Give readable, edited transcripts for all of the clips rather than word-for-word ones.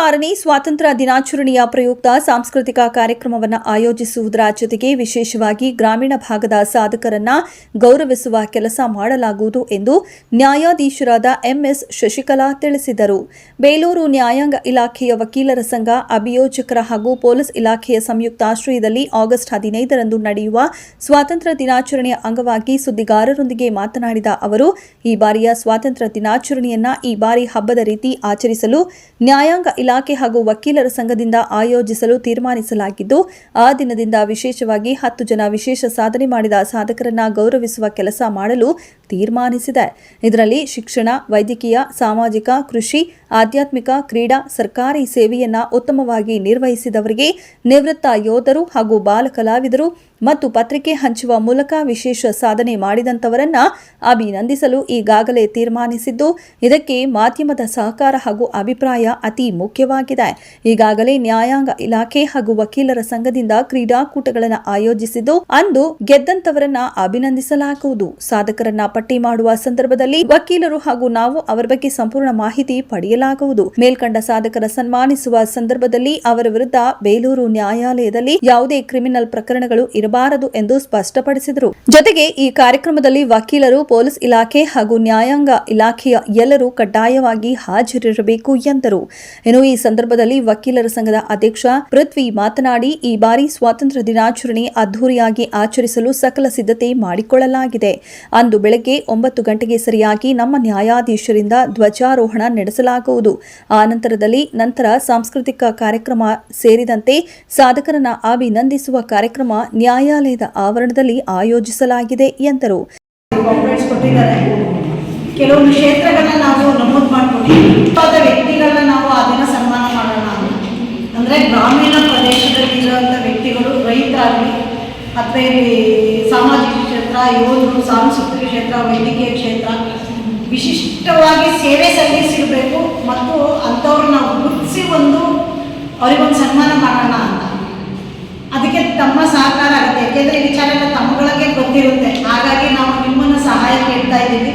76ನೇ ಸ್ವಾತಂತ್ರ್ಯ ದಿನಾಚರಣೆಯ ಪ್ರಯುಕ್ತ ಸಾಂಸ್ಕೃತಿಕ ಕಾರ್ಯಕ್ರಮವನ್ನು ಆಯೋಜಿಸುವುದರ ಜೊತೆಗೆ ವಿಶೇಷವಾಗಿ ಗ್ರಾಮೀಣ ಭಾಗದ ಸಾಧಕರನ್ನ ಗೌರವಿಸುವ ಕೆಲಸ ಮಾಡಲಾಗುವುದು ಎಂದು ನ್ಯಾಯಾಧೀಶರಾದ ಎಂಎಸ್ ಶಶಿಕಲಾ ತಿಳಿಸಿದರು. ಬೇಲೂರು ನ್ಯಾಯಾಂಗ ಇಲಾಖೆಯ ವಕೀಲರ ಸಂಘ, ಅಭಿಯೋಜಕರ ಹಾಗೂ ಪೊಲೀಸ್ ಇಲಾಖೆಯ ಸಂಯುಕ್ತಾಶ್ರಯದಲ್ಲಿ ಆಗಸ್ಟ್ 15ರಂದು ನಡೆಯುವ ಸ್ವಾತಂತ್ರ್ಯ ದಿನಾಚರಣೆಯ ಅಂಗವಾಗಿ ಸುದ್ದಿಗಾರರೊಂದಿಗೆ ಮಾತನಾಡಿದ ಅವರು, ಈ ಬಾರಿಯ ಸ್ವಾತಂತ್ರ್ಯ ದಿನಾಚರಣೆಯನ್ನ ಈ ಬಾರಿ ಹಬ್ಬದ ರೀತಿ ಆಚರಿಸಲು ನ್ಯಾಯಾಂಗ ಇಲಾಖೆ ಹಾಗೂ ವಕೀಲರ ಸಂಘದಿಂದ ಆಯೋಜಿಸಲು ತೀರ್ಮಾನಿಸಲಾಗಿದ್ದು, ಆ ದಿನದಿಂದ ವಿಶೇಷವಾಗಿ 10 ಜನ ವಿಶೇಷ ಸಾಧನೆ ಮಾಡಿದ ಸಾಧಕರನ್ನ ಗೌರವಿಸುವ ಕೆಲಸ ಮಾಡಲು ತೀರ್ಮಾನಿಸಿದೆ. ಇದರಲ್ಲಿ ಶಿಕ್ಷಣ, ವೈದ್ಯಕೀಯ, ಸಾಮಾಜಿಕ, ಕೃಷಿ, ಆಧ್ಯಾತ್ಮಿಕ, ಕ್ರೀಡಾ, ಸರ್ಕಾರಿ ಸೇವೆಯನ್ನ ಉತ್ತಮವಾಗಿ ನಿರ್ವಹಿಸಿದವರಿಗೆ, ನಿವೃತ್ತ ಯೋಧರು ಹಾಗೂ ಬಾಲ ಕಲಾವಿದರು ಮತ್ತು ಪತ್ರಿಕೆ ಹಂಚುವ ಮೂಲಕ ವಿಶೇಷ ಸಾಧನೆ ಮಾಡಿದಂತವರನ್ನ ಅಭಿನಂದಿಸಲು ಈಗಾಗಲೇ ತೀರ್ಮಾನಿಸಿದ್ದು, ಇದಕ್ಕೆ ಮಾಧ್ಯಮದ ಸಹಕಾರ ಹಾಗೂ ಅಭಿಪ್ರಾಯ ಅತಿ ಮುಖ್ಯವಾಗಿದೆ. ಈಗಾಗಲೇ ನ್ಯಾಯಾಂಗ ಇಲಾಖೆ ಹಾಗೂ ವಕೀಲರ ಸಂಘದಿಂದ ಕ್ರೀಡಾಕೂಟಗಳನ್ನು ಆಯೋಜಿಸಿದ್ದು, ಅಂದು ಗೆದ್ದಂತವರನ್ನ ಅಭಿನಂದಿಸಲಾಗುವುದು. ಸಾಧಕರನ್ನ ಪಟ್ಟಿ ಮಾಡುವ ಸಂದರ್ಭದಲ್ಲಿ ವಕೀಲರು ಹಾಗೂ ನಾವು ಅವರ ಬಗ್ಗೆ ಸಂಪೂರ್ಣ ಮಾಹಿತಿ ಪಡೆಯಲಾಗುವುದು. ಮೇಲ್ಕಂಡ ಸಾಧಕರ ಸನ್ಮಾನಿಸುವ ಸಂದರ್ಭದಲ್ಲಿ ಅವರ ವಿರುದ್ಧ ಬೇಲೂರು ನ್ಯಾಯಾಲಯದಲ್ಲಿ ಯಾವುದೇ ಕ್ರಿಮಿನಲ್ ಪ್ರಕರಣಗಳು ಇರಬಾರದು ಎಂದು ಸ್ಪಷ್ಟಪಡಿಸಿದರು. ಜೊತೆಗೆ ಈ ಕಾರ್ಯಕ್ರಮದಲ್ಲಿ ವಕೀಲರು, ಪೊಲೀಸ್ ಇಲಾಖೆ ಹಾಗೂ ನ್ಯಾಯಾಂಗ ಇಲಾಖೆಯ ಎಲ್ಲರೂ ಕಡ್ಡಾಯವಾಗಿ ಹಾಜರಿರಬೇಕು ಎಂದರು. ಇನ್ನು ಈ ಸಂದರ್ಭದಲ್ಲಿ ವಕೀಲರ ಸಂಘದ ಅಧ್ಯಕ್ಷ ಪೃಥ್ವಿ ಮಾತನಾಡಿ, ಈ ಬಾರಿ ಸ್ವಾತಂತ್ರ್ಯ ದಿನಾಚರಣೆ ಅದ್ದೂರಿಯಾಗಿ ಆಚರಿಸಲು ಸಕಲ ಸಿದ್ಧತೆ ಮಾಡಿಕೊಳ್ಳಲಾಗಿದೆ. ಅಂದು ಬೆಳಗ್ಗೆ 9 ಗಂಟೆಗೆ ಸರಿಯಾಗಿ ನಮ್ಮ ನ್ಯಾಯಾಧೀಶರಿಂದ ಧ್ವಜಾರೋಹಣ ನಡೆಸಲಾಗುವುದು. ಆ ನಂತರ ಸಾಂಸ್ಕೃತಿಕ ಕಾರ್ಯಕ್ರಮ ಸೇರಿದಂತೆ ಸಾಧಕರನ್ನ ಅಭಿನಂದಿಸುವ ಕಾರ್ಯಕ್ರಮ ನ್ಯಾಯಾಲಯದ ಆವರಣದಲ್ಲಿ ಆಯೋಜಿಸಲಾಗಿದೆ ಎಂದರು. ಕೆಲವೊಂದು ಕ್ಷೇತ್ರಗಳನ್ನ ನಾವು ನಮೂದು ಮಾಡಿಕೊಂಡಿದ್ದೀವಿ. ವ್ಯಕ್ತಿಗಳನ್ನ ನಾವು ಆ ದಿನ ಸನ್ಮಾನ ಮಾಡೋಣ ಅಂದರೆ ಗ್ರಾಮೀಣ ಪ್ರದೇಶದಲ್ಲಿರುವಂಥ ವ್ಯಕ್ತಿಗಳು, ರೈತರಾಗಲಿ ಅಥವಾ ಇಲ್ಲಿ ಸಾಮಾಜಿಕ ಕ್ಷೇತ್ರ, ಯೋಧರು, ಸಾಂಸ್ಕೃತಿಕ ಕ್ಷೇತ್ರ, ವೈದ್ಯಕೀಯ ಕ್ಷೇತ್ರ ವಿಶಿಷ್ಟವಾಗಿ ಸೇವೆ ಸಲ್ಲಿಸಿರಬೇಕು ಮತ್ತು ಅಂಥವ್ರು ನಾವು ಗುರುತಿಸಿ ಅವರಿಗೊಂದು ಸನ್ಮಾನ ಮಾಡೋಣ ಅಂತ. ಅದಕ್ಕೆ ತಮ್ಮ ಸಹಕಾರ ಆಗುತ್ತೆ. ಯಾಕೆಂದರೆ ಈ ವಿಚಾರ ಎಲ್ಲ ತಮ್ಮಗಳಿಗೆ ಗೊತ್ತಿರುತ್ತೆ. ಹಾಗಾಗಿ ನಾವು ನಿಮ್ಮನ್ನು ಸಹಾಯ ಕೇಳ್ತಾ ಇದ್ದೀವಿ.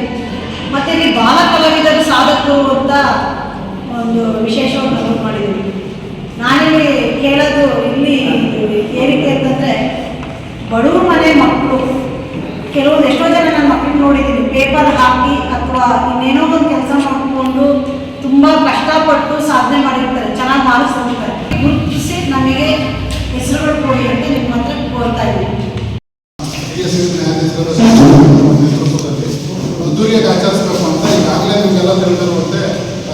ಮತ್ತು ಇಲ್ಲಿ ಬಾಲ ಕಲಾವಿದರು, ಸಾಧಕರು ಅಂತ ಒಂದು ವಿಶೇಷವಾಗಿ ನಮೂದು ಮಾಡಿದ್ದೀವಿ. ನಾನಿಲ್ಲಿ ಕೇಳೋದು ಇಲ್ಲಿ ಏನಕ್ಕೆ ಅಂತಂದರೆ, ಬಡವ್ರ ಮನೆ ಮಕ್ಕಳು ಕೆಲವೊಂದು ಎಷ್ಟೋ ಜನ ನನ್ನ ಮಕ್ಕಳು ನೋಡಿದ್ದೀನಿ, ಪೇಪರ್ ಹಾಕಿ ಅಥವಾ ಇನ್ನೇನೋ ಒಂದು ಕೆಲಸ ಮಾಡಿಕೊಂಡು ತುಂಬ ಕಷ್ಟಪಟ್ಟು ಸಾಧನೆ ಮಾಡಿರ್ತಾರೆ, ಚೆನ್ನಾಗಿ ಮಾಡಿಸ್ತಾರೆ. ಗುರುತಿಸಿ ನಮಗೆ ಹೆಸರುಗಳು ಕೊಡಿ ಅಂತ ನಿಮ್ಮ ಹತ್ರ ಕೋರ್ತಾ ಇದ್ದೀನಿ. ಅದ್ದೂರಿಯಾಗಿ ಆಚರಿಸಬೇಕು ಅಂತ ಈಗಾಗಲೇ ನಿಮಗೆಲ್ಲ ತಿಳಿದಿರುವಂತೆ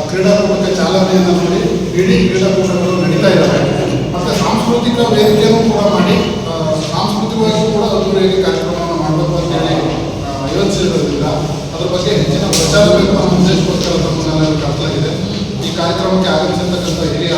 ಕ್ರೀಡಾಕೂಟಕ್ಕೆ ಚಾಲನೆಯನ್ನು ಮಾಡಿ ಇಡೀ ಕ್ರೀಡಾಕೂಟಗಳು ನಡೀತಾ ಇದ್ದಾವೆ. ಮತ್ತು ಸಾಂಸ್ಕೃತಿಕ ವೇದಿಕೆಯನ್ನು ಕೂಡ ಮಾಡಿ ಸಾಂಸ್ಕೃತಿಕವಾಗಿ ಕೂಡ ಅದ್ದೂರಿಯಾಗಿ ಕಾರ್ಯಕ್ರಮವನ್ನು ಮಾಡಬೇಕು ಅಂತೇಳಿ ಯೋಚಿಸಿರೋದ್ರಿಂದ ಅದರ ಬಗ್ಗೆ ಹೆಚ್ಚಿನ ಪ್ರಚಾರ ಬೇಕು ಅನ್ನೋ ಉದ್ದೇಶಕ್ಕೋಸ್ಕರ ತಮ್ಮನ್ನೆಲ್ಲರೂ ಕರೆಸಲಾಗಿದೆ. ಈ ಕಾರ್ಯಕ್ರಮಕ್ಕೆ ಆಗಮಿಸಿರ್ತಕ್ಕಂಥ ಹಿರಿಯ